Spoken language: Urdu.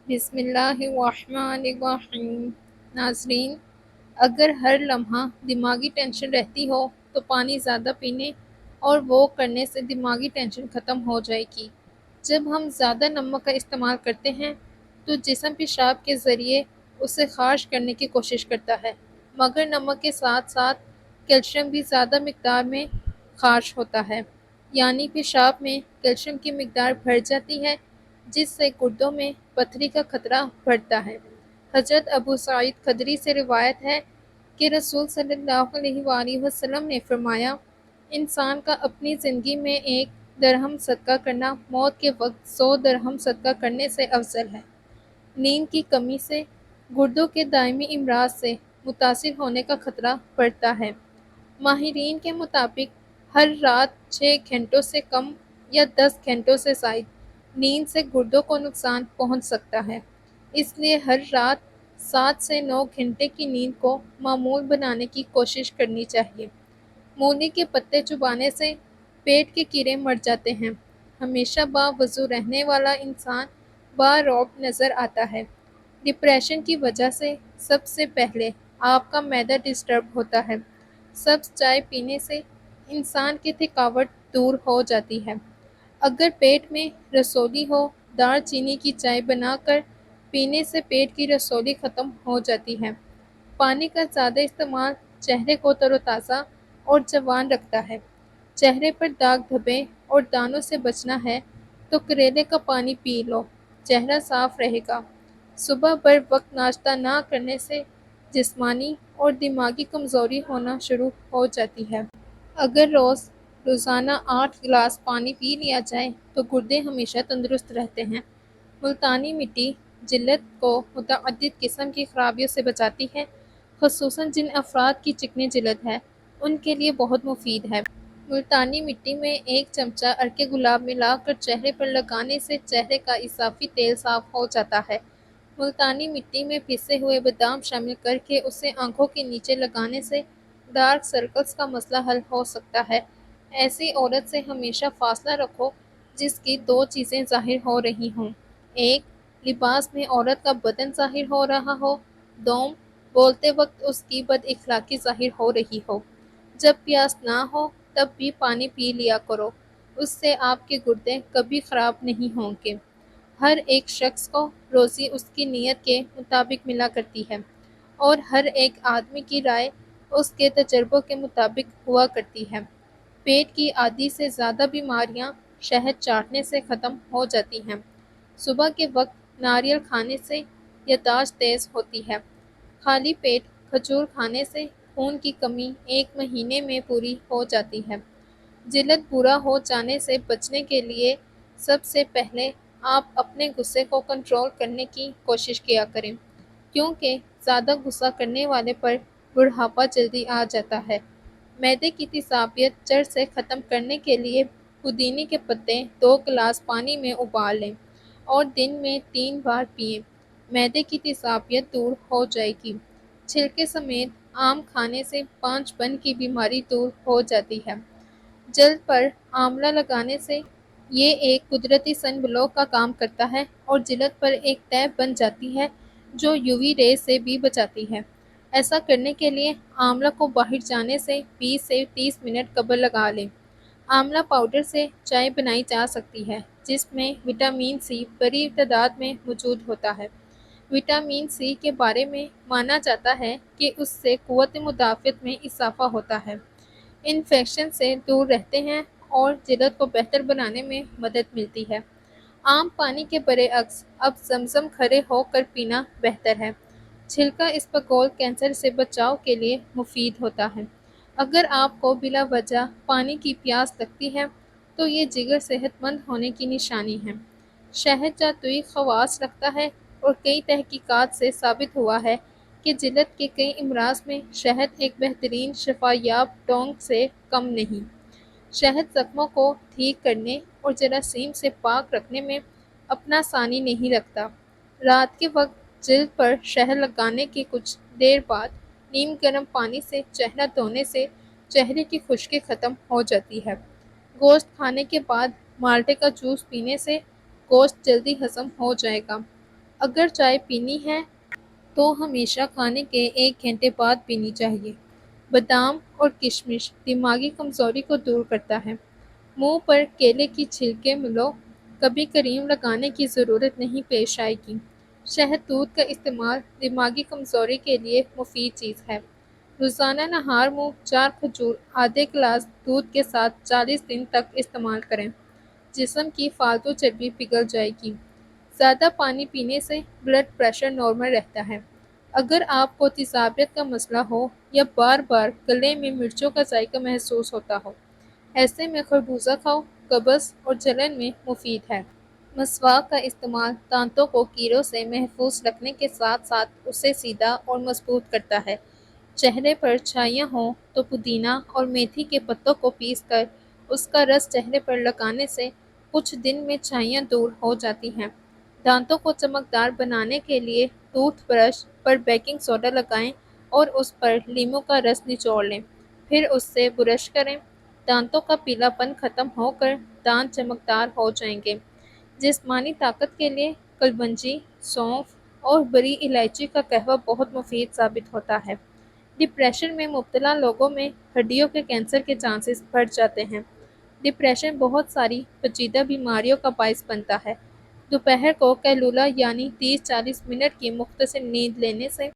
بسم اللہ الرحمن الرحیم۔ ناظرین، اگر ہر لمحہ دماغی ٹینشن رہتی ہو تو پانی زیادہ پینے اور وہ کرنے سے دماغی ٹینشن ختم ہو جائے گی۔ جب ہم زیادہ نمک کا استعمال کرتے ہیں تو جسم پیشاب کے ذریعے اسے خارج کرنے کی کوشش کرتا ہے، مگر نمک کے ساتھ ساتھ کیلشیم بھی زیادہ مقدار میں خارج ہوتا ہے، یعنی پیشاب میں کیلشیم کی مقدار بڑھ جاتی ہے، جس سے گردوں میں پتھری کا خطرہ بڑھتا ہے۔ حضرت ابو سعید خدری سے روایت ہے کہ رسول صلی اللہ علیہ وآلہ وسلم نے فرمایا، انسان کا اپنی زندگی میں 1 درہم صدقہ کرنا موت کے وقت 100 درہم صدقہ کرنے سے افضل ہے۔ نیند کی کمی سے گردوں کے دائمی امراض سے متاثر ہونے کا خطرہ بڑھتا ہے۔ ماہرین کے مطابق ہر رات 6 گھنٹوں سے کم یا 10 گھنٹوں سے زائد نیند سے گردوں کو نقصان پہنچ سکتا ہے، اس لیے ہر رات 7 سے 9 گھنٹے کی نیند کو معمول بنانے کی کوشش کرنی چاہیے۔ مولی کے پتے چبانے سے پیٹ کے کیڑے مر جاتے ہیں۔ ہمیشہ باوضو رہنے والا انسان بارعب نظر آتا ہے۔ ڈپریشن کی وجہ سے سب سے پہلے آپ کا معدہ ڈسٹرب ہوتا ہے۔ سبز چائے پینے سے انسان کی تھکاوٹ دور ہو جاتی ہے۔ اگر پیٹ میں رسولی ہو، دار چینی کی چائے بنا کر پینے سے پیٹ کی رسولی ختم ہو جاتی ہے۔ پانی کا زیادہ استعمال چہرے کو تر و تازہ اور جوان رکھتا ہے۔ چہرے پر داغ دھبے اور دانوں سے بچنا ہے تو کریلے کا پانی پی لو، چہرہ صاف رہے گا۔ صبح بر وقت ناشتہ نہ کرنے سے جسمانی اور دماغی کمزوری ہونا شروع ہو جاتی ہے۔ اگر روزانہ 8 گلاس پانی پی لیا جائے تو گردے ہمیشہ تندرست رہتے ہیں۔ ملتانی مٹی جلد کو متعدد قسم کی خرابیوں سے بچاتی ہے، خصوصاً جن افراد کی چکنی جلد ہے ان کے لیے بہت مفید ہے۔ ملتانی مٹی میں 1 چمچہ عرق گلاب ملا کر چہرے پر لگانے سے چہرے کا اضافی تیل صاف ہو جاتا ہے۔ ملتانی مٹی میں پسے ہوئے بادام شامل کرکے اسے آنکھوں کے نیچے لگانے سے ڈارک سرکلز کا مسئلہ حل ہو سکتا ہے۔ ایسی عورت سے ہمیشہ فاصلہ رکھو جس کی 2 چیزیں ظاہر ہو رہی ہوں: 1 لباس میں عورت کا بدن ظاہر ہو رہا ہو، 2 بولتے وقت اس کی بد اخلاقی ظاہر ہو رہی ہو۔ جب پیاس نہ ہو تب بھی پانی پی لیا کرو، اس سے آپ کے گردے کبھی خراب نہیں ہوں گے۔ ہر ایک شخص کو روزی اس کی نیت کے مطابق ملا کرتی ہے، اور ہر ایک آدمی کی رائے اس کے تجربوں کے مطابق ہوا کرتی ہے۔ پیٹ کی آدھی سے زیادہ بیماریاں شہد چاٹنے سے ختم ہو جاتی ہیں۔ صبح کے وقت ناریل کھانے سے یادداشت تیز ہوتی ہے۔ خالی پیٹ کھجور کھانے سے خون کی کمی 1 مہینے میں پوری ہو جاتی ہے۔ جلد برا ہو جانے سے بچنے کے لیے سب سے پہلے آپ اپنے غصے کو کنٹرول کرنے کی کوشش کیا کریں، کیونکہ زیادہ غصہ کرنے والے پر بڑھاپا جلدی آ جاتا ہے۔ معدے کی تیزابیت جڑ سے ختم کرنے کے لیے پودینے کے پتے 2 گلاس پانی میں ابال لیں اور دن میں 3 بار پئیں۔ معدے کی تیزابیت دور ہو جائے گی۔ چھلکے سمیت آم کھانے سے پانچ بن کی بیماری دور ہو جاتی ہے۔ جلد پر آملہ لگانے سے یہ ایک قدرتی سن بلوک کا کام کرتا ہے اور جلد پر ایک تہ بن جاتی ہے جو یووی ریز سے بھی بچاتی ہے۔ ایسا کرنے کے لیے آملہ کو باہر جانے سے 20 سے 30 منٹ قبل لگا لیں۔ آملہ پاؤڈر سے چائے بنائی جا سکتی ہے جس میں وٹامن سی بڑی تعداد میں موجود ہوتا ہے۔ وٹامن سی کے بارے میں مانا جاتا ہے کہ اس سے قوت مدافعت میں اضافہ ہوتا ہے، انفیکشن سے دور رہتے ہیں اور جلد کو بہتر بنانے میں مدد ملتی ہے۔ عام پانی کے برعکس اب زمزم کھڑے ہو کر پینا بہتر ہے۔ چھلکا اسپغول کینسر سے بچاؤ کے لیے مفید ہوتا ہے۔ اگر آپ کو بلا وجہ پانی کی پیاس لگتی ہے تو یہ جگر صحت مند ہونے کی نشانی ہے۔ شہد جادوئی خواص رکھتا ہے اور کئی تحقیقات سے ثابت ہوا ہے کہ جلد کے کئی امراض میں شہد ایک بہترین شفا یاب ڈونگ سے کم نہیں۔ شہد زخموں کو ٹھیک کرنے اور جراثیم سے پاک رکھنے میں اپنا ثانی نہیں رکھتا۔ رات کے وقت جلد پر شہد لگانے کے کچھ دیر بعد نیم گرم پانی سے چہرہ دھونے سے چہرے کی خشکی ختم ہو جاتی ہے۔ گوشت کھانے کے بعد مالٹے کا جوس پینے سے گوشت جلدی ہضم ہو جائے گا۔ اگر چائے پینی ہے تو ہمیشہ کھانے کے 1 گھنٹے بعد پینی چاہیے۔ بادام اور کشمش دماغی کمزوری کو دور کرتا ہے۔ منہ پر کیلے کی چھلکے ملو، کبھی کریم لگانے کی ضرورت نہیں پیش آئے گی۔ شہد دودھ کا استعمال دماغی کمزوری کے لیے مفید چیز ہے۔ روزانہ نہار منہ 4 کھجور آدھے گلاس دودھ کے ساتھ 40 دن تک استعمال کریں۔ جسم کی فالتو چربی پگھل جائے گی۔ زیادہ پانی پینے سے بلڈ پریشر نارمل رہتا ہے۔ اگر آپ کو تیزابیت کا مسئلہ ہو یا بار بار گلے میں مرچوں کا ذائقہ محسوس ہوتا ہو، ایسے میں خربوزہ کھاؤ، قبض اور جلن میں مفید ہے۔ مسواک کا استعمال دانتوں کو کیڑوں سے محفوظ رکھنے کے ساتھ ساتھ اسے سیدھا اور مضبوط کرتا ہے۔ چہرے پر چھائیاں ہوں تو پودینہ اور میتھی کے پتوں کو پیس کر اس کا رس چہرے پر لگانے سے کچھ دن میں چھائیاں دور ہو جاتی ہیں۔ دانتوں کو چمکدار بنانے کے لیے ٹوتھ برش پر بیکنگ سوڈا لگائیں اور اس پر لیموں کا رس نچوڑ لیں، پھر اس سے برش کریں۔ دانتوں کا پیلا پن ختم ہو کر دانت چمکدار ہو جائیں گے۔ جسمانی طاقت کے لیے کلونجی، سونف اور بڑی الائچی کا قہوہ بہت مفید ثابت ہوتا ہے۔ ڈپریشن میں مبتلا لوگوں میں ہڈیوں کے کینسر کے چانسز بڑھ جاتے ہیں۔ ڈپریشن بہت ساری پیچیدہ بیماریوں کا باعث بنتا ہے۔ دوپہر کو قیلولہ یعنی 30-40 منٹ کی مختصر نیند لینے سے